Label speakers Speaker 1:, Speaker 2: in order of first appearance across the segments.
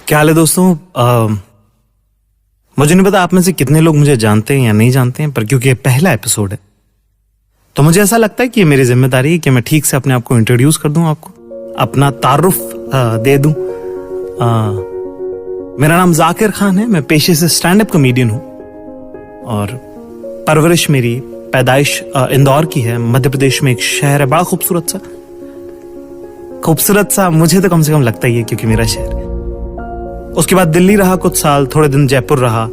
Speaker 1: क्या हाल है दोस्तों। मुझे नहीं पता आप में से कितने लोग मुझे जानते हैं या नहीं जानते हैं, पर क्योंकि ये पहला एपिसोड है तो मुझे ऐसा लगता है कि ये मेरी जिम्मेदारी है कि मैं ठीक से अपने आप को इंट्रोड्यूस कर दूं, आपको अपना तारुफ दे दूं। मेरा नाम जाकिर खान है, मैं पेशे से स्टैंड अप कॉमेडियन हूं और परवरिश मेरी पैदाइश इंदौर की है, मध्य प्रदेश में एक शहर है, बड़ा खूबसूरत सा मुझे तो कम से कम लगता ही है क्योंकि मेरा शहर है। उसके बाद दिल्ली रहा कुछ साल, थोड़े दिन जयपुर रहा,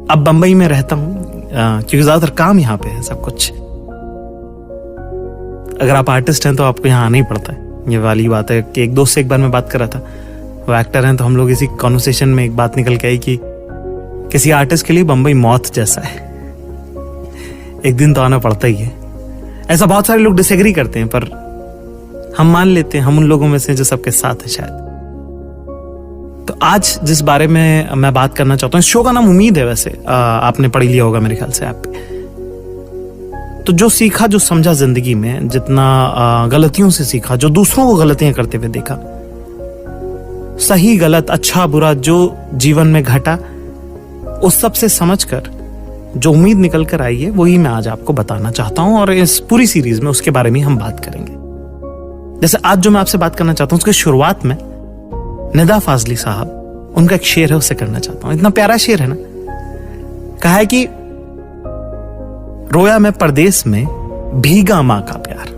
Speaker 1: अब बंबई में रहता हूं क्योंकि ज्यादातर काम यहाँ पे है, सब कुछ। अगर आप आर्टिस्ट हैं तो आपको यहाँ आना ही पड़ता है, ये वाली बात है कि एक दोस्त से एक बार मैं बात कर रहा था, वो एक्टर हैं, तो हम लोग इसी कॉन्वर्सेशन में एक बात निकल के आई कि किसी आर्टिस्ट के लिए बंबई मौत जैसा है, एक दिन तो आना पड़ता ही है। ऐसा बहुत सारे लोग डिसएग्री करते हैं पर हम मान लेते हैं, हम उन लोगों में से जो सबके साथ है शायद। तो आज जिस बारे में मैं बात करना चाहता हूँ, इस शो का नाम उम्मीद है, वैसे आपने पढ़ लिया होगा मेरे ख्याल से ऐप पे। तो जो सीखा, जो समझा जिंदगी में, जितना गलतियों से सीखा, जो दूसरों को गलतियां करते हुए देखा, सही गलत अच्छा बुरा जो जीवन में घटा, उस सब से समझकर जो उम्मीद निकल कर आई है वही मैं आज आपको बताना चाहता हूं। और इस पूरी सीरीज में उसके बारे में हम बात करेंगे। जैसे आज जो मैं आपसे बात करना चाहता हूं, उसके शुरुआत में निदा फाजली साहब, उनका एक शेर है, उससे करना चाहता हूं। इतना प्यारा शेर है ना, कहा है कि रोया मैं परदेस में भीगा मां का प्यार,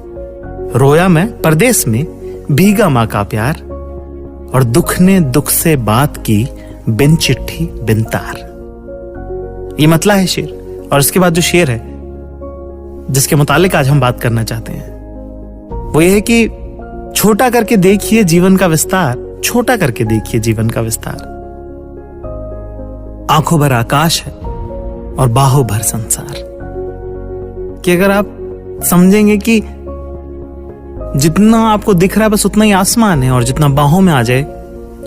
Speaker 1: रोया मैं परदेस में भीगा मां का प्यार, और दुख ने दुख से बात की बिन चिट्ठी बिन तार। ये मतला है शेर। और इसके बाद जो शेर है जिसके मुतालिक आज हम बात करना चाहते हैं वो ये है कि छोटा करके देखिए जीवन का विस्तार, छोटा करके देखिए जीवन का विस्तार, आंखों भर आकाश है और बाहों भर संसार। कि अगर आप समझेंगे कि जितना आपको दिख रहा है बस उतना ही आसमान है, और जितना बाहों में आ जाए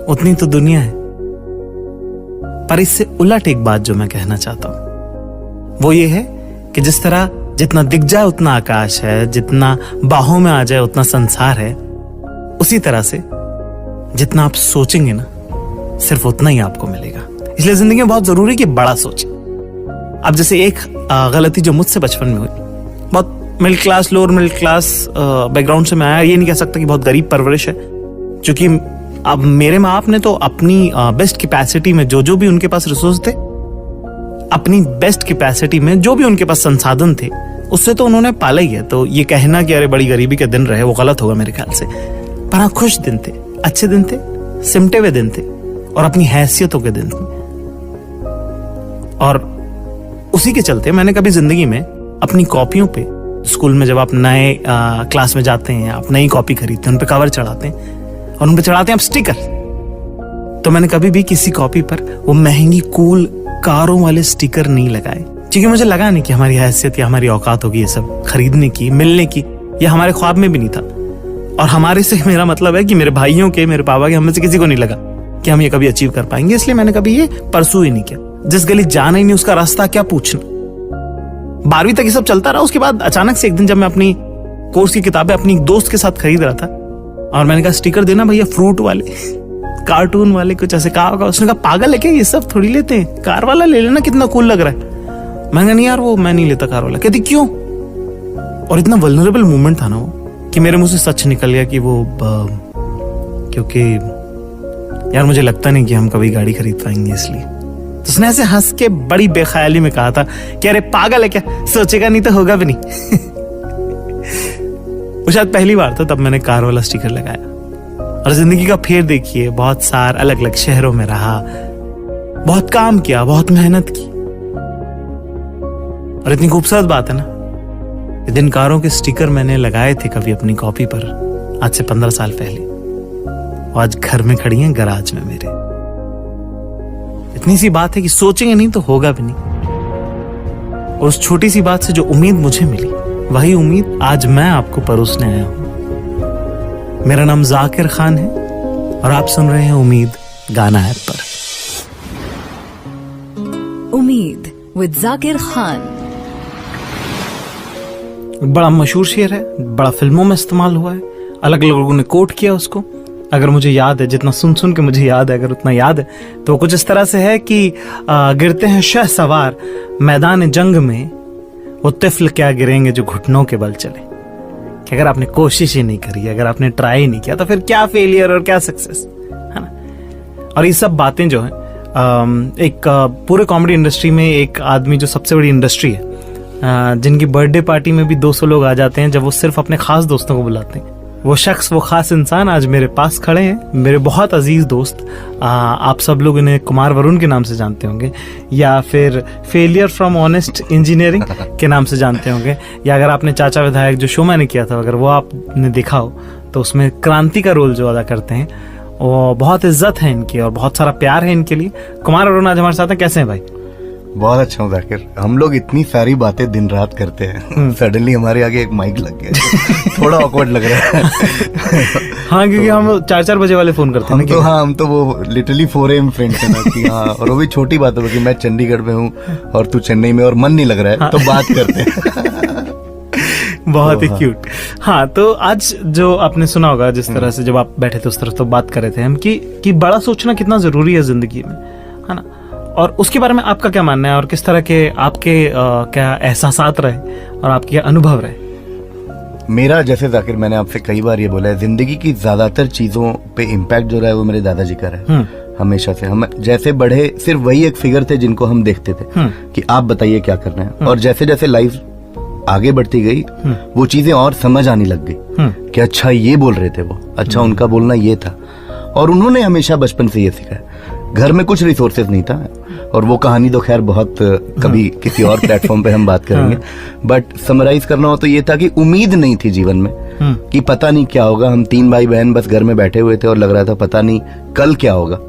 Speaker 1: उतनी तो दुनिया है। पर इससे उलट एक बात जो मैं कहना चाहता हूं वो ये है कि जिस तरह जितना दिख जाए उतना आकाश है, जितना बाहों में आ जाए उतना संसार है, उसी तरह से जितना आप सोचेंगे ना सिर्फ उतना ही आपको मिलेगा। इसलिए जिंदगी में बहुत जरूरी है कि बड़ा सोचें। अब जैसे एक गलती जो मुझसे बचपन में हुई, बहुत middle class, lower middle class background से मैं आया, ये नहीं कह सकता कि बहुत गरीब परवरिश है, क्योंकि अब मेरे माँ बाप ने तो अपनी बेस्ट कैपेसिटी में जो भी उनके पास रिसोर्स थे, अपनी बेस्ट कैपेसिटी में जो भी उनके पास संसाधन थे, उससे तो उन्होंने पाला ही है। तो ये कहना कि अरे बड़ी गरीबी के दिन रहे, वो गलत होगा मेरे ख्याल से। पर हाँ, खुश दिन थे, अच्छे दिन थे, सिमटे हुए दिन थे, और अपनी हैसियतों के दिन थे। और उसी के चलते मैंने कभी जिंदगी में अपनी कॉपियों पे, स्कूल में जब आप नए क्लास में जाते हैं, आप नई कॉपी खरीदते हैं, उन पे कवर चढ़ाते हैं और उन पे चढ़ाते हैं आप स्टिकर, तो मैंने कभी भी किसी कॉपी पर वो महंगी कूल कारों वाले स्टिकर नहीं लगाए, क्योंकि मुझे लगा नहीं कि हमारी हैसियत या हमारी औकात होगी ये सब खरीदने की, मिलने की, या हमारे ख्वाब में भी नहीं था। और हमारे से मेरा मतलब है कि मेरे भाइयों के, मेरे पापा के, हम में से किसी को नहीं लगा कि हम ये कभी अचीव कर पाएंगे। इसलिए मैंने कभी ये परसू ही नहीं किया। जिस गली जाना ही नहीं उसका रास्ता क्या पूछना। 12वीं तक ये सब चलता रहा। उसके बाद अचानक से एक दिन जब मैं अपनी कोर्स की किताबें अपनी दोस्त के साथ खरीद रहा था और मैंने कहा स्टिकर देना भैया, फ्रूट वाले, कार्टून वाले, कुछ ऐसे कहा होगा। उसने कहा पागल है क्या, ये सब थोड़ी लेते हैं, कार वाला ले लेना, कितना कूल लग रहा है। मैंने कहा नहीं यार, वो मैं नहीं लेता कार वाला। कहती क्यों? और इतना वल्नरेबल मोमेंट था ना वो, कि मेरे मुंह से सच निकल गया कि वो क्योंकि यार मुझे लगता नहीं कि हम कभी गाड़ी खरीद पाएंगे, इसलिए। तो उसने ऐसे हंस के बड़ी बेख्याली में कहा था कि अरे पागल है क्या, सोचेगा नहीं तो होगा भी नहीं। वो शायद पहली बार था तब मैंने कार वाला स्टिकर लगाया। और जिंदगी का फेर देखिए, बहुत सार अलग अलग शहरों में रहा, बहुत काम किया, बहुत मेहनत की। और इतनी खूबसूरत बात है ना, जिन कारों के स्टिकर मैंने लगाए थे कभी अपनी कॉपी पर आज से 15 साल पहले, वो आज घर में खड़ी हैं, गराज में मेरे। इतनी सी बात है कि सोचेंगे नहीं तो होगा भी नहीं। और उस छोटी सी बात से जो उम्मीद मुझे मिली, वही उम्मीद आज मैं आपको परोसने आया हूं। मेरा नाम जाकिर खान है और आप सुन रहे हैं उम्मीद गाना ऐप पर।
Speaker 2: उम्मीद विद जाकिर खान।
Speaker 1: बड़ा मशहूर शेर है, बड़ा फिल्मों में इस्तेमाल हुआ है, अलग अलग लोगों ने कोट किया उसको। अगर मुझे याद है, जितना सुन सुन के मुझे याद है, अगर उतना याद है, तो वो कुछ इस तरह से है कि गिरते हैं शहसवार मैदान जंग में, वो तिफल क्या गिरेंगे जो घुटनों के बल चले। कि अगर आपने कोशिश ही नहीं करी, अगर आपने ट्राई नहीं किया, तो फिर क्या फेलियर और क्या सक्सेस, है ना। और ये सब बातें जो है, एक पूरे कॉमेडी इंडस्ट्री में एक आदमी जो सबसे बड़ी इंडस्ट्री है, जिनकी बर्थडे पार्टी में भी 200 लोग आ जाते हैं जब वो सिर्फ अपने खास दोस्तों को बुलाते हैं, वो शख्स, वो खास इंसान आज मेरे पास खड़े हैं। मेरे बहुत अजीज दोस्त, आप सब लोग इन्हें कुमार वरुण के नाम से जानते होंगे, या फिर फेलियर फ्रॉम ऑनेस्ट इंजीनियरिंग के नाम से जानते होंगे, या अगर आपने चाचा विधायक जो शो मैंने किया था, अगर वो आपने देखा हो, तो उसमें क्रांति का रोल जो अदा करते हैं, वो बहुत इज्जत है इनकी और बहुत सारा प्यार है इनके लिए। कुमार वरुण आज हमारे साथ हैं। कैसे हैं भाई?
Speaker 3: बहुत अच्छा हूँ जाकिर। हम लोग इतनी सारी बातें दिन रात करते हैं, सडनली हमारे आगे एक माइक लग गया, थोड़ा ऑकवर्ड लग रहा है।
Speaker 1: हाँ, क्योंकि हम 4-4 बजे वाले फोन करते हैं।
Speaker 3: हम तो वो लिटरली 4 AM फ्रेंड्स हैं ना कि हाँ, और वो भी छोटी बात है कि मैं चंडीगढ़ में हूँ और तू चेन्नई में और मन नहीं लग रहा है, तो बात करते हैं।
Speaker 1: बहुत ही क्यूट। हाँ, तो आज जो आपने सुना होगा, जिस तरह से जब आप बैठे थे उस तरह तो बात कर रहे थे हम कि बड़ा सोचना कितना जरूरी है जिंदगी में, है ना। और उसके बारे में आपका क्या मानना है, और किस तरह के आपके क्या एहसासात रहे और आपके अनुभव रहे?
Speaker 3: मेरा, जैसे जाकिर मैंने आपसे कई बार ये बोला है, जिंदगी की ज्यादातर चीजों पे इम्पैक्ट जो रहा है वो मेरे दादाजी का रहा है। हमेशा से हम जैसे बढ़े, सिर्फ वही एक फिगर थे जिनको हम देखते थे कि आप बताइए क्या करना है, और जैसे जैसे लाइफ आगे बढ़ती गई वो चीजें और समझ आने लग गई कि अच्छा ये बोल रहे थे वो, अच्छा उनका बोलना ये था। और उन्होंने हमेशा बचपन से ये सिखाया। घर में कुछ रिसोर्सेज नहीं था, और वो कहानी तो खैर बहुत कभी किसी और प्लेटफॉर्म पे हम बात करेंगे, बट समराइज करना हो तो ये था कि उम्मीद नहीं थी जीवन में कि पता नहीं क्या होगा। हम 3 भाई बहन बस घर में बैठे हुए थे और लग रहा था पता नहीं कल क्या होगा।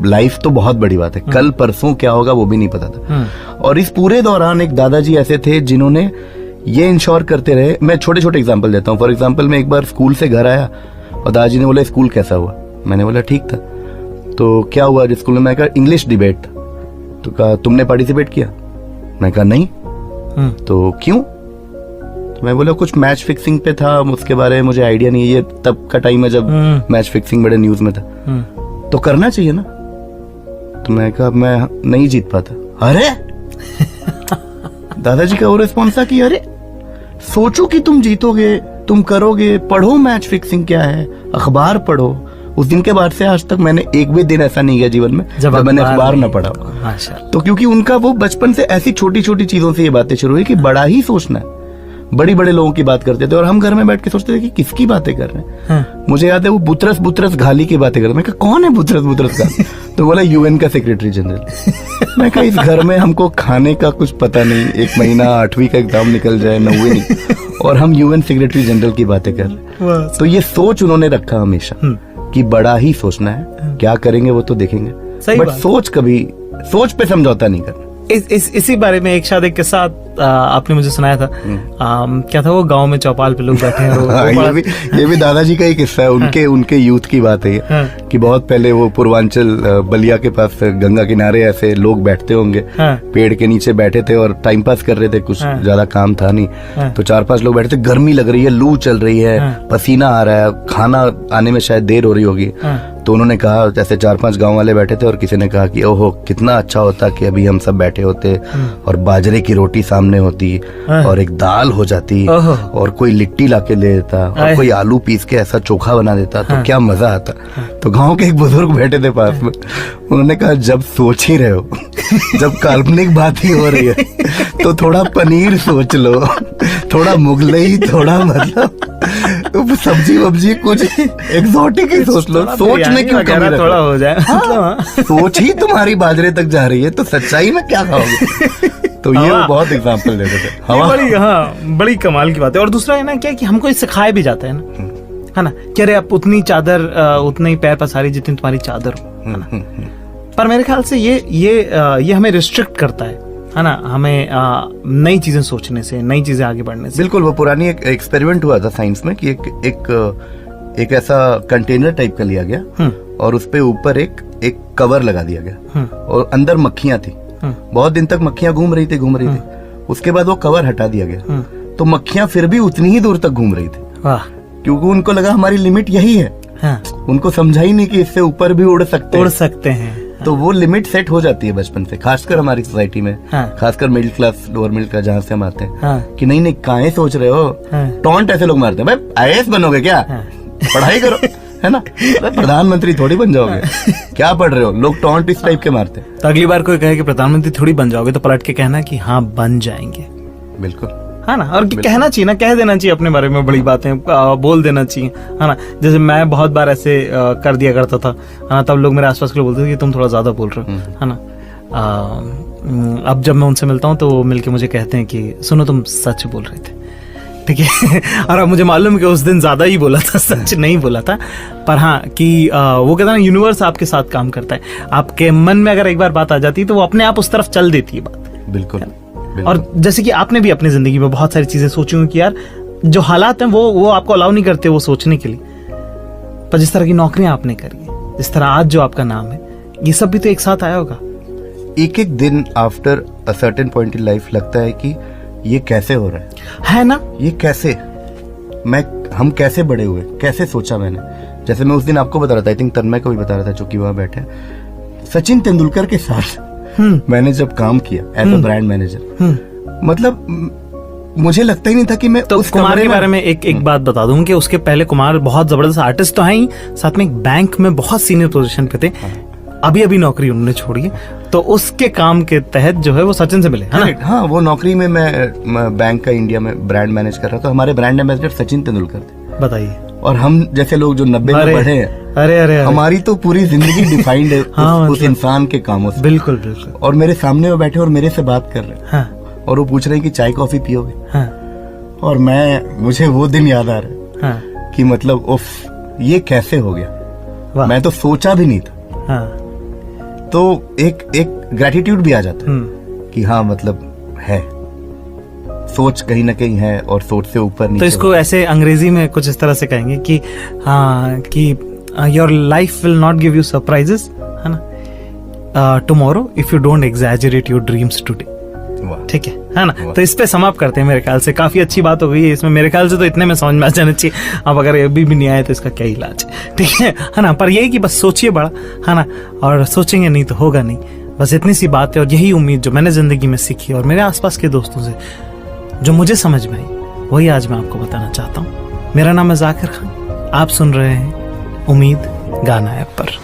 Speaker 3: लाइफ तो बहुत बड़ी बात है, कल परसों क्या होगा वो भी नहीं पता था। और इस पूरे दौरान एक दादाजी ऐसे थे जिन्होंने ये इंश्योर करते रहे। मैं छोटे छोटे एग्जाम्पल देता हूँ। फॉर एग्जाम्पल, मैं एक बार स्कूल से घर आया और दादाजी ने बोला स्कूल कैसा हुआ? मैंने बोला ठीक था। तो क्या हुआ जिस स्कूल में? मैं कहा इंग्लिश डिबेट था। तो कहा तुमने पार्टिसिपेट किया? मैं कहा नहीं। तो क्यों? तो मैं बोला कुछ मैच फिक्सिंग पे था, उसके बारे में मुझे आइडिया नहीं है, ये तब का टाइम है जब मैच फिक्सिंग बड़े न्यूज में था। तो करना चाहिए ना। तो मैं कहा मैं नहीं जीत पाता। अरे दादाजी का वो रिस्पॉन्स था कि अरे सोचो कि तुम जीतोगे, तुम करोगे, पढ़ो मैच फिक्सिंग क्या है, अखबार पढ़ो। उस दिन के बाद से आज तक मैंने एक भी दिन ऐसा नहीं गया जीवन में जब मैंने अखबार न पढ़ा। तो क्योंकि उनका वो बचपन से ऐसी छोटी छोटी चीजों से ये बातें शुरू हुई कि बड़ा ही सोचना है। बड़ी बड़े लोगों की बात करते थे और हम घर में बैठ के सोचते थे कि किसकी बातें कर रहे हैं। हाँ। मुझे याद है वो बुतरस बुतरस घाली की बातें कर रहे। मैं कहा कौन है बुतरस बुतरस घाली? तो बोला UN का सेक्रेटरी जनरल। मैं कहा इस घर में हमको खाने का कुछ पता नहीं, 1 महीना 8वीं का एग्जाम निकल जाए, 9वीं नहीं, और हम UN सेक्रेटरी जनरल की बातें कर रहे। तो ये सोच उन्होंने रखा हमेशा कि बड़ा ही सोचना है, क्या करेंगे वो तो देखेंगे, बट सोच पे समझौता नहीं करना।
Speaker 1: इसी बारे में एक शायद एक किस्सा आपने मुझे सुनाया था। क्या था वो? गांव में चौपाल पे लोग बैठे हैं।
Speaker 3: ये भी दादाजी का ही किस्सा है। उनके यूथ की बात है ये। हाँ। कि बहुत पहले वो पूर्वांचल बलिया के पास गंगा किनारे ऐसे लोग बैठते होंगे। हाँ। पेड़ के नीचे बैठे थे और टाइम पास कर रहे थे, कुछ ज्यादा काम था नहीं। हाँ। तो 4-5 लोग बैठे थे, गर्मी लग रही है, लू चल रही है। हाँ। पसीना आ रहा है, खाना आने में शायद देर हो रही होगी। तो उन्होंने कहा, जैसे 4-5 गांव वाले बैठे थे और किसी ने कहा कि ओहो कितना अच्छा होता कि अभी हम सब बैठे होते और बाजरे की रोटी सामने होती और एक दाल हो जाती और कोई लिट्टी लाके ले देता और कोई आलू पीस के ऐसा चोखा बना देता, तो क्या मजा आता। तो गांव के एक बुजुर्ग बैठे थे पास में, उन्होंने कहा जब सोच ही रहे हो, जब काल्पनिक बात ही हो रही है, तो थोड़ा पनीर सोच लो, थोड़ा मुगलई, थोड़ा मतलब सब्जी वब्जी कुछ एक्सोटिक ही सोच लो। सोच में क्यों कमी रखो?
Speaker 1: थोड़ा हो जाए।
Speaker 3: हाँ, सोच ही तुम्हारी बाजरे तक जा रही है तो सच्चाई में क्या खाओगे? तो ये वो बहुत एग्जांपल देते थे।
Speaker 1: बड़ी कमाल की बात है। और दूसरा है ना क्या कि हमको ये सिखाया भी जाता है ना, है ना, कि अरे आप उतनी चादर उतने ही पैर पसारी जितनी तुम्हारी चादर हो, है ना। पर मेरे ख्याल से ये हमें रिस्ट्रिक्ट करता है ना, हमें नई चीजें सोचने से, नई चीजें आगे बढ़ने से।
Speaker 3: बिल्कुल। वो पुरानी एक एक्सपेरिमेंट हुआ था साइंस में कि एक ऐसा कंटेनर टाइप का लिया गया और उस पे ऊपर एक कवर लगा दिया गया और अंदर मक्खियां थी। बहुत दिन तक मक्खियां घूम रही थी। उसके बाद वो कवर हटा दिया गया तो मक्खियां फिर भी उतनी ही दूर तक घूम रही थी, क्योंकि उनको लगा हमारी लिमिट यही है।
Speaker 1: हाँ।
Speaker 3: उनको समझा ही नहीं कि इससे ऊपर भी उड़ सकते हैं। तो वो लिमिट सेट हो जाती है बचपन से, खासकर हमारी सोसाइटी में।
Speaker 1: हाँ।
Speaker 3: खासकर middle class, lower middle class जहाँ से हम आते हैं।
Speaker 1: हाँ।
Speaker 3: कि नहीं काहे सोच रहे हो।
Speaker 1: हाँ।
Speaker 3: टॉन्ट ऐसे लोग मारते हैं, भाई IAS बनोगे क्या।
Speaker 1: हाँ।
Speaker 3: पढ़ाई करो, है ना। प्रधानमंत्री थोड़ी बन जाओगे, क्या पढ़ रहे हो। लोग टॉन्ट इस टाइप के मारते हैं।
Speaker 1: तो अगली बार कोई कहे कि प्रधानमंत्री थोड़ी बन जाओगे तो पलट के कहना कि हाँ बन जाएंगे।
Speaker 3: बिल्कुल,
Speaker 1: है ना। और कहना चाहिए ना, कह देना चाहिए अपने बारे में बड़ी बातें, बोल देना चाहिए, है ना। जैसे मैं बहुत बार ऐसे कर दिया करता था, है ना। तब लोग मेरे आसपास के लोग बोलते थे कि तुम थोड़ा ज्यादा बोल रहे हो, है ना। अब जब मैं उनसे मिलता हूँ तो वो मिलके मुझे कहते हैं कि सुनो तुम सच बोल रहे थे, ठीक है। और अब मुझे मालूम है कि उस दिन ज्यादा ही बोला था, सच नहीं बोला था। पर हाँ कि वो कहता है ना, यूनिवर्स आपके साथ काम करता है। आपके मन में अगर एक बार बात आ जाती है तो वो अपने आप उस तरफ चल देती है बात।
Speaker 3: बिल्कुल।
Speaker 1: और जैसे कि आपने भी अपनी जिंदगी में बहुत सारी चीजें सोची हुई कि यार जो हालात हैं वो आपको अलाउ नहीं करते वो सोचने के लिए। पर जिस तरह की नौकरियां आपने करी है, जिस तरह आज जो आपका नाम है, ये सब भी तो एक साथ आया होगा।
Speaker 3: एक एक दिन after a certain point in life लगता है कि ये कैसे हो रहा
Speaker 1: है ना।
Speaker 3: ये कैसे, हम कैसे बड़े हुए, कैसे सोचा मैंने। जैसे मैं उस दिन आपको बता रहा था, आई थिंक तन्मय को भी बता रहा था, जो कि वहां बैठे, सचिन तेंदुलकर के साथ मैंने जब काम किया एज अ ब्रांड मैनेजर, मतलब मुझे लगता ही नहीं था कि मैं
Speaker 1: तो
Speaker 3: उस
Speaker 1: कुमार के बारे में एक बात बता दूं कि उसके पहले कुमार बहुत जबरदस्त आर्टिस्ट तो है ही, साथ में एक बैंक में बहुत सीनियर पोजीशन पे थे। अभी नौकरी उन्होंने छोड़ी है, तो उसके काम के तहत जो है वो सचिन से मिले, है ना।
Speaker 3: हाँ, वो नौकरी में मैं बैंक का इंडिया में ब्रांड मैनेज कर रहा था। हमारे ब्रांड एम्बेसडर सचिन तेंदुलकर थे।
Speaker 1: बताइए।
Speaker 3: और हम जैसे लोग जो 90 में पढ़े हैं,
Speaker 1: अरे
Speaker 3: हमारी तो पूरी जिंदगी डिफाइंड है
Speaker 1: हाँ,
Speaker 3: उस इंसान के कामों से।
Speaker 1: बिल्कुल।
Speaker 3: और मेरे सामने वो बैठे और मेरे से बात कर रहे हैं।
Speaker 1: हाँ।
Speaker 3: और वो पूछ रहे हैं कि चाय कॉफी पियोगे।
Speaker 1: हाँ।
Speaker 3: और मुझे वो दिन याद आ रहा है।
Speaker 1: हाँ।
Speaker 3: कि मतलब उफ, ये कैसे हो गया। मैं तो सोचा भी नहीं था।
Speaker 1: हाँ।
Speaker 3: तो एक ग्रेटिट्यूड भी आ जाता है कि हाँ, मतलब है, सोच कहीं ना कहीं है और सोच से ऊपर नीचे।
Speaker 1: तो इसको ऐसे अंग्रेजी में कुछ इस तरह से कहेंगे कि हाँ कि your life will not give you surprises, है ना, tomorrow if you don't exaggerate your dreams today. ठीक है ना। तो इस पे समाप्त करते हैं। मेरे ख्याल से काफी अच्छी बात हो गई है इसमें। मेरे ख्याल से तो इतने में समझ में आ जाना चाहिए। अब अगर अभी भी नहीं आए तो इसका क्या इलाज है, ठीक है ना। पर यही कि बस सोचिए बड़ा, है ना, और सोचेंगे नहीं तो होगा नहीं। बस इतनी सी बात है। और यही उम्मीद जो मैंने जिंदगी में सीखी और मेरे आसपास के दोस्तों से जो मुझे समझ में आई, वही आज मैं आपको बताना चाहता हूँ। मेरा नाम है जाकिर खान। आप सुन रहे हैं उम्मीद गाना ऐप पर।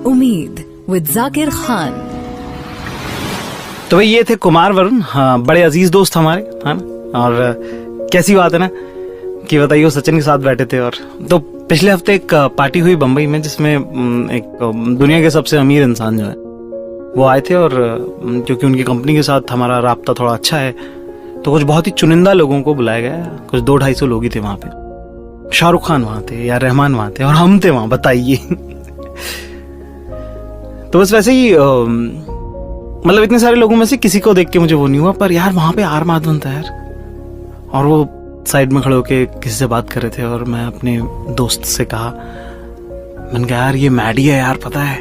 Speaker 2: उम्मीद विद जाकिर खान।
Speaker 1: तो भाई ये थे कुमार वरुण, हाँ, बड़े अजीज दोस्त हमारे, है ना। और कैसी बात है ना कि बताइए वो सचिन के साथ बैठे थे। और तो पिछले हफ्ते एक पार्टी हुई बंबई में, जिसमें एक दुनिया के सबसे अमीर इंसान जो है वो आए थे। और क्योंकि उनकी कंपनी के साथ हमारा राब्ता थोड़ा अच्छा है, तो कुछ बहुत ही चुनिंदा लोगों को बुलाया गया। कुछ 200-250 लोग ही थे वहां पे। शाहरुख खान वहां थे, या रहमान वहां थे, और हम थे वहां, बताइए। तो बस वैसे ही मतलब इतने सारे लोगों में से किसी को देख के मुझे वो नहीं हुआ, पर यार वहां पे आर माधवन था यार। और वो साइड में खड़े होके किसी से बात कर रहे थे। और मैं अपने दोस्त से कहा, मैंने कहा यार ये मैडी है यार, पता है।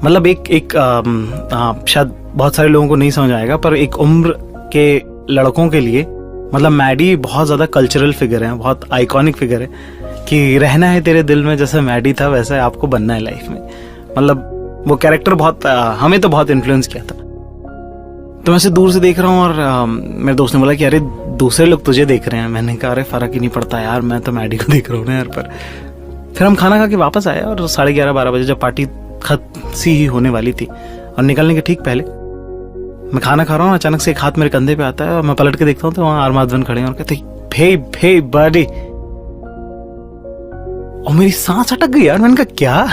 Speaker 1: मतलब एक शायद बहुत सारे लोगों को नहीं समझ आएगा, पर एक उम्र के लड़कों के लिए मतलब मैडी बहुत ज्यादा कल्चरल फिगर है, बहुत आइकॉनिक फिगर है कि रहना है तेरे दिल में, जैसा मैडी था वैसा आपको बनना है लाइफ में। मतलब वो कैरेक्टर बहुत हमें तो बहुत इन्फ्लुएंस किया था। तो मैं से दूर से देख रहा हूँ और मेरे दोस्त ने बोला कि अरे दूसरे लोग तुझे देख रहे हैं। मैंने कहा अरे फर्क ही नहीं पड़ता यार, मैं तो मैडी को देख रहा हूँ ना यार। पर फिर हम खाना खा के वापस आए और 11:30-12 बजे जब पार्टी खत्म सी ही होने वाली थी और निकलने के ठीक पहले मैं खाना खा रहा हूँ, अचानक से एक हाथ मेरे कंधे पे आता है और मैं पलट के देखता हूँ तो वहां आर माधवन खड़े हैं और कहते हे बर्थडे। और मेरी सांस अटक गई यार। मैंने कहा क्या?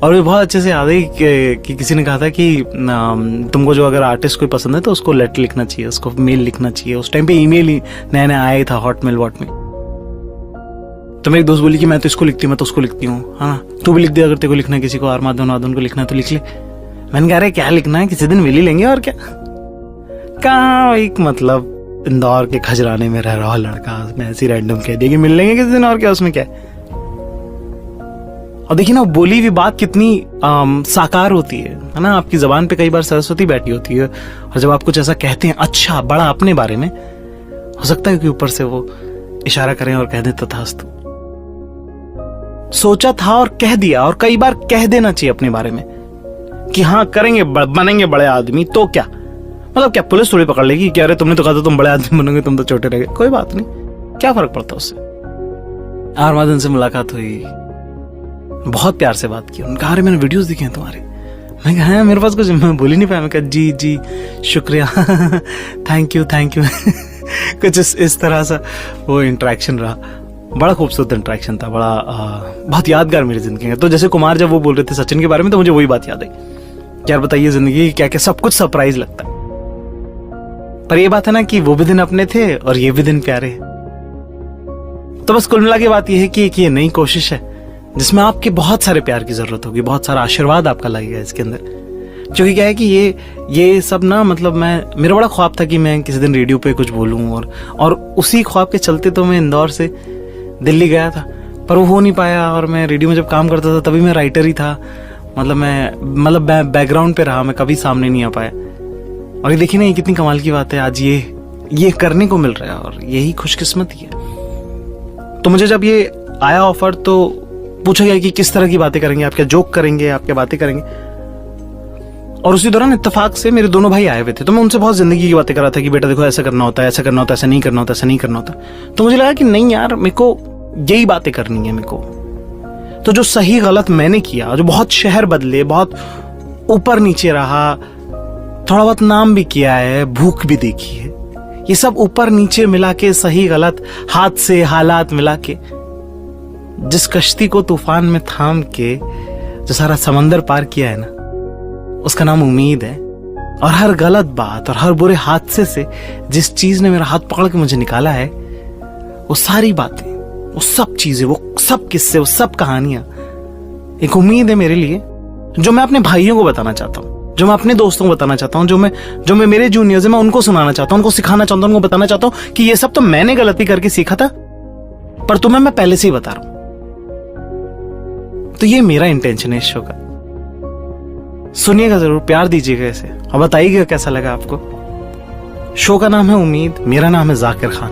Speaker 1: और भी बहुत अच्छे से याद है कि किसी ने कहा था कि तुमको जो अगर आर्टिस्ट कोई पसंद है तो उसको लेटर लिखना चाहिए, उसको मेल लिखना चाहिए। उस टाइम पे ईमेल ही नया नया आया था, हॉटमेल में। तो मेरी दोस्त बोली कि मैं तो इसको लिखती हूँ, मैं तो उसको लिखती हूँ, हाँ तू भी लिख दे अगर तेरे को लिखना है, किसी को आर माधवन को लिखना है तो लिख ले। मैंने कहा अरे क्या लिखना है, किसी दिन मिल ही लेंगे और क्या। कहाँ एक मतलब इंदौर के खजराने में रह रहा लड़का, मैं ऐसी रैंडम कह दिया कि मिल लेंगे किसी दिन और क्या, उसमें क्या है। और देखिए ना बोली हुई बात कितनी साकार होती है ना। आपकी जबान पे कई बार सरस्वती बैठी होती है और जब आप कुछ ऐसा कहते हैं अच्छा बड़ा अपने बारे में, हो सकता है कि ऊपर से वो इशारा करें और कह दे तथास्तु। सोचा था और कह दिया, और कई बार कह देना चाहिए अपने बारे में कि हाँ करेंगे, बनेंगे बड़े आदमी, तो क्या मतलब, क्या पुलिस थोड़ी पकड़ लेगी कि अरे तुमने तो कहा था तुम बड़े आदमी बनोगे, तुम तो छोटे रह गए। कोई बात नहीं, क्या फर्क पड़ता उससे। 8वां दिन से मुलाकात हुई, बहुत प्यार से बात की। उन्होंने कहा अरे मैंने वीडियोस देखे हैं तुम्हारे। मैं कहा हाँ, मेरे पास कुछ, मैं बोल ही नहीं पाया। मैं कहा जी जी शुक्रिया थैंक यू कुछ इस तरह सा वो इंटरेक्शन रहा। बड़ा खूबसूरत इंटरेक्शन था, बड़ा बहुत यादगार मेरी जिंदगी का। तो जैसे कुमार जब वो बोल रहे थे सचिन के बारे में, तो मुझे वही बात याद आई। यार बताइए जिंदगी क्या क्या सब कुछ सरप्राइज लगता है, पर ये बात है ना कि वो भी दिन अपने थे और ये भी दिन प्यारे हैं। तो बस कुल मिला के बात ये है कि एक ये नई कोशिश है जिसमें आपके बहुत सारे प्यार की जरूरत होगी, बहुत सारा आशीर्वाद आपका लगेगा इसके अंदर। क्योंकि क्या है कि ये सब ना, मतलब मेरा बड़ा ख्वाब था कि मैं किसी दिन रेडियो पे कुछ बोलूं, और उसी ख्वाब के चलते तो मैं इंदौर से दिल्ली गया था, पर वो हो नहीं पाया। और मैं रेडियो में जब काम करता था तभी मैं राइटर ही था, मतलब बैकग्राउंड पे रहा, मैं कभी सामने नहीं आ पाया। और ये देखिए ना, ये कितनी कमाल की बात है, आज ये करने को मिल रहा है, और यही खुशकिस्मती है। तो मुझे जब ये आया ऑफर, तो पूछा गया कि किस तरह की बातें करेंगे, आप क्या जोक करेंगे, आप क्या बातें करेंगे। और उसी दौरान इत्तेफाक से मेरे दोनों भाई आए हुए थे, तो मैं उनसे बहुत जिंदगी की बातें कर रहा था कि बेटा देखो ऐसा करना होता है, ऐसा करना होता है, ऐसा नहीं करना होता, ऐसा नहीं करना होता। तो मुझे लगा कि नहीं यार, मेरे को यही बातें करनी है मेरे को। तो जो सही गलत मैंने किया, जो बहुत शहर बदले, बहुत ऊपर नीचे रहा, थोड़ा बहुत नाम भी किया है, भूख भी देखी है, ये सब ऊपर नीचे मिला के, सही गलत हादसे हालात मिला के, जिस कश्ती को तूफान में थाम के जो सारा समंदर पार किया है ना, उसका नाम उम्मीद है। और हर गलत बात और हर बुरे हादसे से जिस चीज ने मेरा हाथ पकड़ के मुझे निकाला है, वो सारी बातें, वो सब चीजें, वो सब किस्से, वो सब कहानियां एक उम्मीद है मेरे लिए, जो मैं अपने भाइयों को बताना चाहता हूं, जो मैं अपने दोस्तों को बताना चाहता हूं, जो मैं मेरे जूनियर्स हैं, मैं उनको सुनाना चाहता हूं, उनको सिखाना चाहता हूं, उनको बताना चाहता हूं कि ये सब तो मैंने गलती करके सीखा था, पर तुम्हें मैं पहले से ही बता रहा हूं। तो ये मेरा इंटेंशन है इस शो का। सुनिएगा जरूर, प्यार दीजिएगा इसे, और बताइएगा कैसा लगा आपको। शो का नाम है उम्मीद, मेरा नाम है जाकिर खान।